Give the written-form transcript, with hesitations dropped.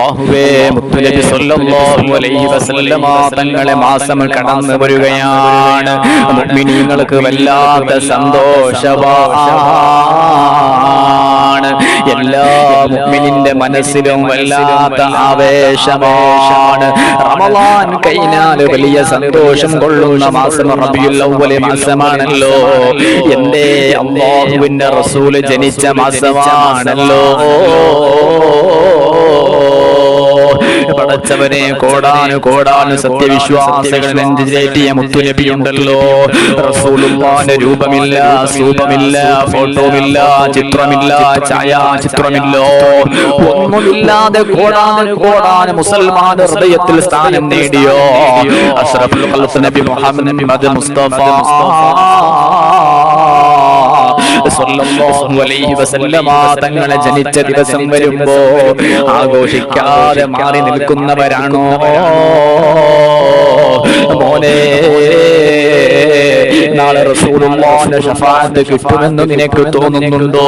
അല്ലാഹുവേ മുത്തുനബി സല്ലല്ലാഹു അലൈഹി വസല്ലമ തങ്ങളെ മാസം കടന്നു വരികയാണ്. മുഅ്മിനീങ്ങൾക്ക് വല്ലാത്ത സന്തോഷമാണ്. എല്ലാ മുഅ്മിനിന്റെ മനസ്സിലും വല്ലാത്ത ആവേശമാണ്. റമളാൻ കഴിഞ്ഞാൽ വലിയ സന്തോഷം കൊള്ളുന്ന മാസം റബീഉൽ അവ്വൽ മാസമാണല്ലോ. എന്റെ അല്ലാഹുവിന്റെ റസൂൽ ജനിച്ച മാസമാണല്ലോ. പടച്ചവനെ കോടാനു സത്യവിശ്വാസികൾ നെഞ്ചേറ്റിയ മുത്തുനബിയുണ്ടല്ലോ. റസൂലുള്ളാഹിന്റെ രൂപമില്ല, സൂപമില്ല, ഫോട്ടോമില്ല, ചിത്രമില്ല, ഛായാചിത്രമില്ല, ഒന്നുമില്ലാതെ കോടാനു മുസൽമാന്റെ ഹൃദയത്തിൽ സ്ഥാനം നേടിയോ അഷ്റഫുൽ ഖൽഖ് നബി മുഹമ്മദ് മുസ്തഫ സല്ലല്ലാഹു അലൈഹി വസല്ലമ തങ്ങളെ ജനിച്ച ദിവസം വരുമ്പോ ആഘോഷിക്കാതെ മാറി നിൽക്കുന്നവരാണോ മോനെ? നാളെ റസൂലുള്ളാഹിന്റെ ശഫാഅത്ത് കിട്ടുമെന്ന് നിനക്ക് തോന്നുന്നുണ്ടോ?